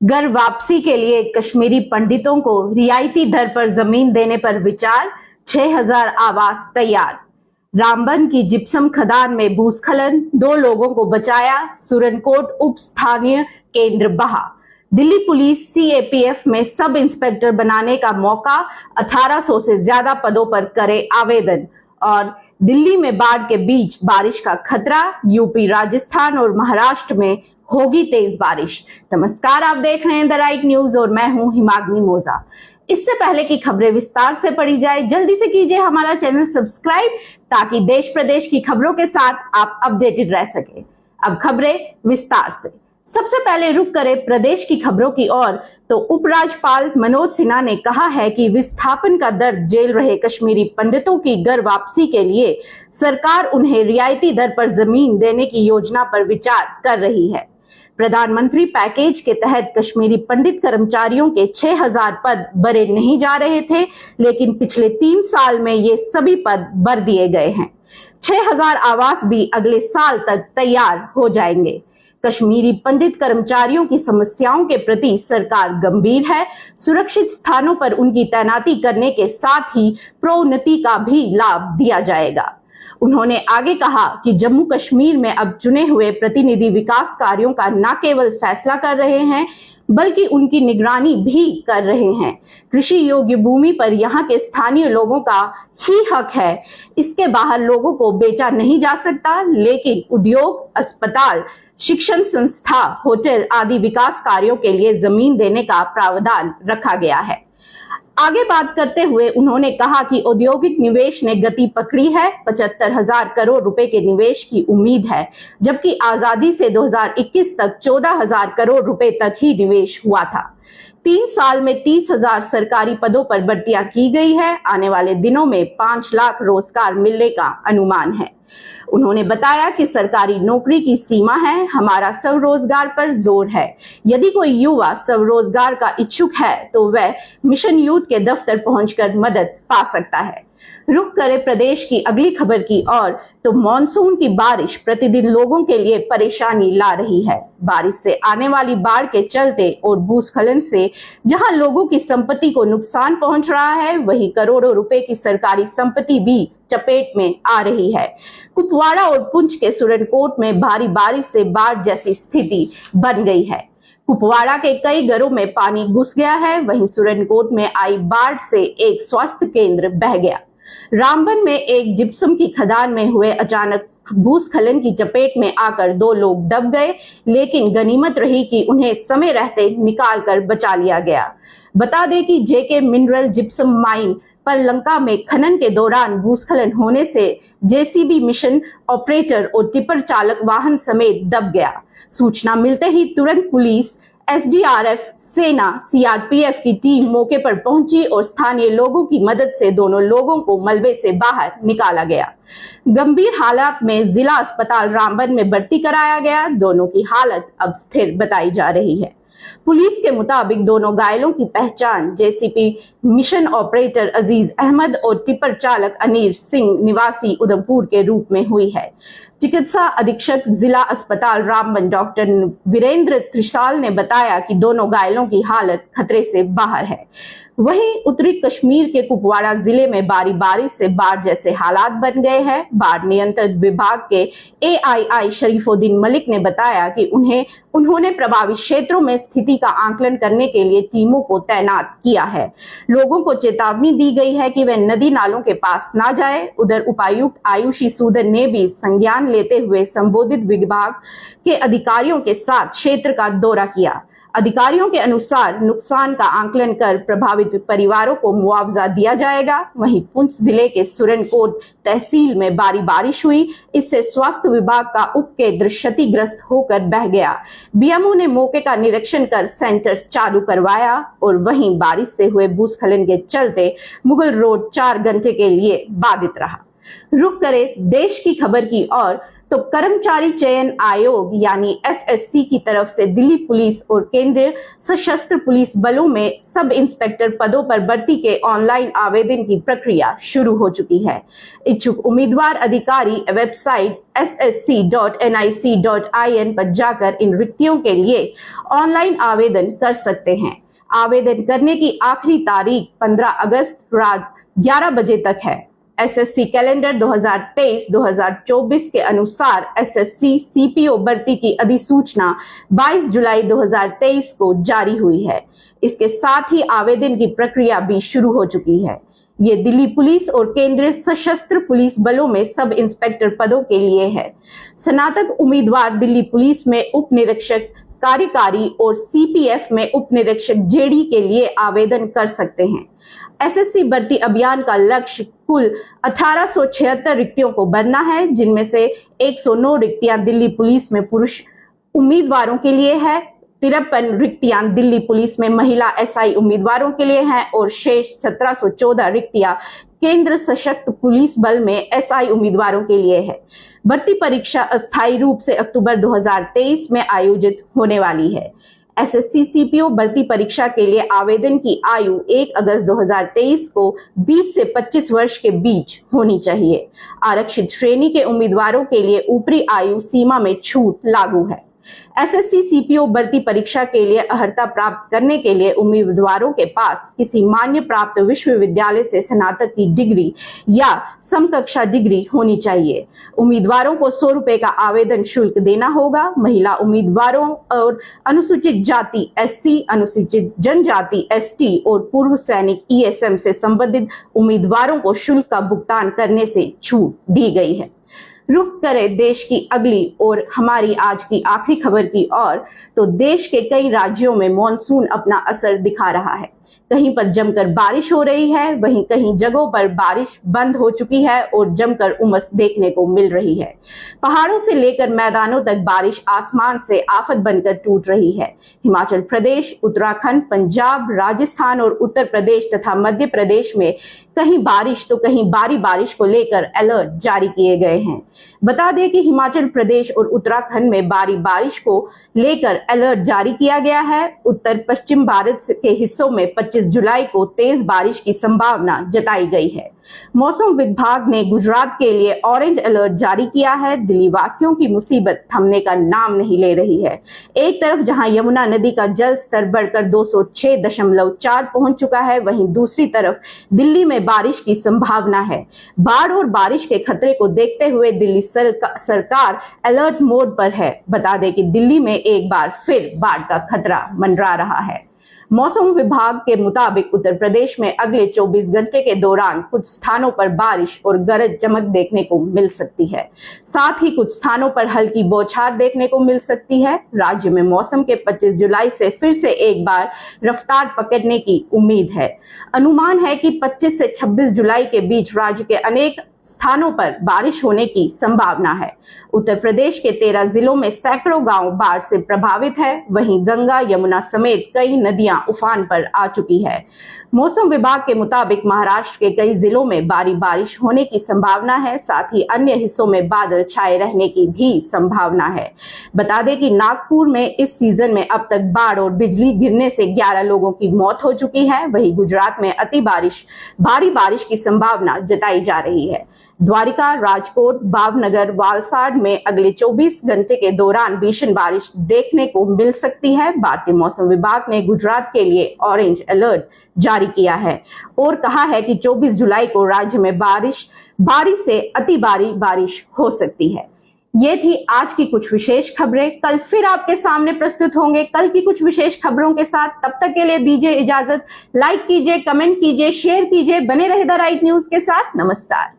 घर वापसी के लिए कश्मीरी पंडितों को रियायती दर पर जमीन देने पर विचार, 6000 आवास तैयार। रामबन की जिप्सम खदान में भूस्खलन, 2 लोगों को बचाया, सुरनकोट उप स्थानीय केंद्र बहा। दिल्ली पुलिस सीएपीएफ में सब इंस्पेक्टर बनाने का मौका, 1800 से ज्यादा पदों पर करे आवेदन। और दिल्ली में बाढ़ के बीच बारिश का खतरा, यूपी, राजस्थान और महाराष्ट्र में होगी तेज बारिश। नमस्कार, आप देख रहे हैं द राइट न्यूज और मैं हूं हिमाग्नि मोजा। इससे पहले की खबरें विस्तार से पढ़ी जाए, जल्दी से कीजिए हमारा चैनल सब्सक्राइब ताकि देश प्रदेश की खबरों के साथ आप अपडेटेड रह सके। अब खबरें विस्तार से। सबसे पहले रुक करें प्रदेश की खबरों की ओर, तो उपराज्यपाल मनोज सिन्हा ने कहा है कि विस्थापन का दर्द झेल रहे कश्मीरी पंडितों की घर वापसी के लिए सरकार उन्हें रियायती दर पर जमीन देने की योजना पर विचार कर रही है। प्रधानमंत्री पैकेज के तहत कश्मीरी पंडित कर्मचारियों के 6000 पद भरे नहीं जा रहे थे, लेकिन पिछले 3 साल में ये सभी पद भर दिए गए हैं। 6000 आवास भी अगले साल तक तैयार हो जाएंगे। कश्मीरी पंडित कर्मचारियों की समस्याओं के प्रति सरकार गंभीर है। सुरक्षित स्थानों पर उनकी तैनाती करने के साथ ही प्रोन्नति का भी लाभ दिया जाएगा। उन्होंने आगे कहा कि जम्मू कश्मीर में अब चुने हुए प्रतिनिधि विकास कार्यों का न केवल फैसला कर रहे हैं, बल्कि उनकी निगरानी भी कर रहे हैं। कृषि योग्य भूमि पर यहाँ के स्थानीय लोगों का ही हक है। इसके बाहर लोगों को बेचा नहीं जा सकता, लेकिन उद्योग, अस्पताल, शिक्षण संस्था, होटल आदि विकास कार्यों के लिए जमीन देने का प्रावधान रखा गया है। आगे बात करते हुए उन्होंने कहा कि औद्योगिक निवेश ने गति पकड़ी है। 75,000 करोड़ रुपए के निवेश की उम्मीद है, जबकि आजादी से 2021 तक 14,000 करोड़ रुपए तक ही निवेश हुआ था। 3 साल में 30,000 सरकारी पदों पर भर्तियां की गई है। आने वाले दिनों में 5 लाख रोजगार मिलने का अनुमान है। उन्होंने बताया कि सरकारी नौकरी की सीमा है, हमारा स्वरोजगार पर जोर है। यदि कोई युवा स्वरोजगार का इच्छुक है तो वह मिशन यूथ के दफ्तर पहुंचकर मदद पा सकता है। रुक करें प्रदेश की अगली खबर की ओर, तो मानसून की बारिश प्रतिदिन लोगों के लिए परेशानी ला रही है। बारिश से आने वाली बाढ़ के चलते और भूस्खलन से जहां लोगों की संपत्ति को नुकसान पहुंच रहा है, वहीं करोड़ों रुपए की सरकारी संपत्ति भी चपेट में आ रही है। कुपवाड़ा और पुंछ के सुरनकोट में भारी बारिश से बाढ़ जैसी स्थिति बन गई है। कुपवाड़ा के कई घरों में पानी घुस गया है, वहीं सुरनकोट में आई बाढ़ से एक स्वास्थ्य केंद्र बह गया। रामबन में एक जिप्सम की खदान में हुए अचानक भूस्खलन की चपेट में आकर 2 लोग दब गए, लेकिन गनीमत रही कि उन्हें समय रहते निकाल कर बचा लिया गया। बता दें कि जेके मिनरल जिप्सम माइन पर लंका में खनन के दौरान भूस्खलन होने से जेसीबी मिशन ऑपरेटर और टिपर चालक वाहन समेत दब गया। सूचना मिलते ही तुरंत पुलिस, एसडीआरएफ, सेना, सीआरपीएफ की टीम मौके पर पहुंची और स्थानीय लोगों की मदद से दोनों लोगों को मलबे से बाहर निकाला गया। गंभीर हालात में जिला अस्पताल रामबन में भर्ती कराया गया। दोनों की हालत अब स्थिर बताई जा रही है। पुलिस के मुताबिक दोनों घायलों की पहचान जेसीपी मिशन ऑपरेटर अजीज अहमद और टिपर चालक अनीर सिंह निवासी उधमपुर के रूप में हुई है। चिकित्सा अधीक्षक जिला अस्पताल रामबन डॉक्टर वीरेंद्र त्रिशाल ने बताया कि दोनों घायलों की हालत खतरे से बाहर है। वहीं उत्तरी कश्मीर के कुपवाड़ा जिले में भारी बारिश से बाढ़ जैसे हालात बन गए हैं। बाढ़ नियंत्रण विभाग के एआईआई शरीफुद्दीन मलिक ने बताया कि उन्होंने प्रभावित क्षेत्रों में स्थिति का आकलन करने के लिए टीमों को तैनात किया है। लोगों को चेतावनी दी गई है कि वे नदी नालों के पास ना जाए। उधर उपायुक्त आयुषी सूदन ने भी संज्ञान लेते हुए संबंधित विभाग के अधिकारियों के साथ क्षेत्र का दौरा किया। अधिकारियों के अनुसार नुकसान का आकलन कर प्रभावित परिवारों को मुआवजा दिया जाएगा। वहीं पुंछ जिले के सुरनकोट तहसील में भारी बारिश हुई, इससे स्वास्थ्य विभाग का उपकेंद्र क्षतिग्रस्त होकर बह गया। बीएमओ ने मौके का निरीक्षण कर सेंटर चालू करवाया और वहीं बारिश से हुए भूस्खलन के चलते मुगल रोड 4 घंटे के लिए बाधित रहा। रुक करे देश की खबर की ओर तो कर्मचारी चयन आयोग यानी एसएससी की तरफ से दिल्ली पुलिस और केंद्रीय सशस्त्र पुलिस बलों में सब इंस्पेक्टर पदों पर भर्ती के ऑनलाइन आवेदन की प्रक्रिया शुरू हो चुकी है। इच्छुक उम्मीदवार अधिकारी वेबसाइट ssc.nic.in पर जाकर इन रिक्तियों के लिए ऑनलाइन आवेदन कर सकते हैं। आवेदन करने की आखिरी तारीख 15 अगस्त रात 11 बजे तक है। एसएससी कैलेंडर 2023-2024 के अनुसार एसएससी सीपीओ भर्ती की अधिसूचना 22 जुलाई 2023 को जारी हुई है। इसके साथ ही आवेदन की प्रक्रिया भी शुरू हो चुकी है। ये दिल्ली पुलिस और केंद्रीय सशस्त्र पुलिस बलों में सब इंस्पेक्टर पदों के लिए है। स्नातक उम्मीदवार दिल्ली पुलिस में उप निरीक्षक कार्यकारी और सीपीएफ में उप निरीक्षक जेडी के लिए आवेदन कर सकते हैं। एसएससी भर्ती अभियान का लक्ष्य कुल 1876 रिक्तियों को भरना है, जिनमें से 109 रिक्तियां दिल्ली पुलिस में पुरुष उम्मीदवारों के लिए है, 53 रिक्तियां दिल्ली पुलिस में महिला एसआई उम्मीदवारों के लिए हैं और शेष 1714 रिक्तियां केंद्र सशक्त पुलिस बल में एसआई उम्मीदवारों के लिए है। भर्ती परीक्षा अस्थायी रूप से अक्टूबर 2023 में आयोजित होने वाली है। एसएससी सीपीओ भर्ती परीक्षा के लिए आवेदन की आयु 1 अगस्त 2023 को 20 से 25 वर्ष के बीच होनी चाहिए। आरक्षित श्रेणी के उम्मीदवारों के लिए ऊपरी आयु सीमा में छूट लागू है। एसएससी सीपीओ भर्ती परीक्षा के लिए अर्हता प्राप्त करने के लिए उम्मीदवारों के पास किसी मान्य प्राप्त विश्वविद्यालय से स्नातक की डिग्री या समकक्षा डिग्री होनी चाहिए। उम्मीदवारों को 100 रुपए का आवेदन शुल्क देना होगा। महिला उम्मीदवारों और अनुसूचित जाति एससी, अनुसूचित जनजाति एसटी और पूर्व सैनिक ईएसएम से संबंधित उम्मीदवारों को शुल्क का भुगतान करने से छूट दी गई है। रुक करे देश की अगली और हमारी आज की आखिरी खबर की ओर तो देश के कई राज्यों में मॉनसून अपना असर दिखा रहा है। कहीं पर जमकर बारिश हो रही है, वहीं कहीं जगहों पर बारिश बंद हो चुकी है और जमकर उमस देखने को मिल रही है। पहाड़ों से लेकर मैदानों तक बारिश आसमान से आफत बनकर टूट रही है। हिमाचल प्रदेश, उत्तराखंड, पंजाब, राजस्थान और उत्तर प्रदेश तथा मध्य प्रदेश में कहीं बारिश तो कहीं भारी बारिश को लेकर अलर्ट जारी किए गए हैं। बता दें कि हिमाचल प्रदेश और उत्तराखंड में भारी बारिश को लेकर अलर्ट जारी किया गया है। उत्तर पश्चिम भारत के हिस्सों में 25 जुलाई को तेज बारिश की संभावना जताई गई है। मौसम विभाग ने गुजरात के लिए ऑरेंज अलर्ट जारी किया है। दिल्ली वासियों की मुसीबत थमने का नाम नहीं ले रही है। एक तरफ जहां यमुना नदी का जल स्तर बढ़कर 206.4 पहुंच चुका है, वहीं दूसरी तरफ दिल्ली में बारिश की संभावना है। बाढ़ और बारिश के खतरे को देखते हुए दिल्ली सरकार अलर्ट मोड पर है। बता दें कि दिल्ली में एक बार फिर बाढ़ का खतरा मंडरा रहा है। मौसम विभाग के मुताबिक उत्तर प्रदेश में अगले 24 घंटे के दौरान कुछ स्थानों पर बारिश और गरज चमक देखने को मिल सकती है। साथ ही कुछ स्थानों पर हल्की बौछार देखने को मिल सकती है। राज्य में मौसम के 25 जुलाई से फिर से एक बार रफ्तार पकड़ने की उम्मीद है। अनुमान है कि 25 से 26 जुलाई के बीच राज्य के अनेक स्थानों पर बारिश होने की संभावना है। उत्तर प्रदेश के 13 जिलों में सैकड़ों गांव बाढ़ से प्रभावित है। वहीं गंगा, यमुना समेत कई नदियां उफान पर आ चुकी है। मौसम विभाग के मुताबिक महाराष्ट्र के कई जिलों में भारी बारिश होने की संभावना है। साथ ही अन्य हिस्सों में बादल छाए रहने की भी संभावना है। बता दें कि नागपुर में इस सीजन में अब तक बाढ़ और बिजली गिरने से 11 लोगों की मौत हो चुकी है। वहीं गुजरात में भारी बारिश की संभावना जताई जा रही है। द्वारिका, राजकोट, भावनगर, वालसाड में अगले 24 घंटे के दौरान भीषण बारिश देखने को मिल सकती है। भारतीय मौसम विभाग ने गुजरात के लिए ऑरेंज अलर्ट जारी किया है और कहा है कि 24 जुलाई को राज्य में भारी से अति भारी बारिश हो सकती है। ये थी आज की कुछ विशेष खबरें। कल फिर आपके सामने प्रस्तुत होंगे कल की कुछ विशेष खबरों के साथ। तब तक के लिए दीजिए इजाजत। लाइक कीजिए, कमेंट कीजिए, शेयर कीजिए। बने रहे द राइट न्यूज के साथ। नमस्कार।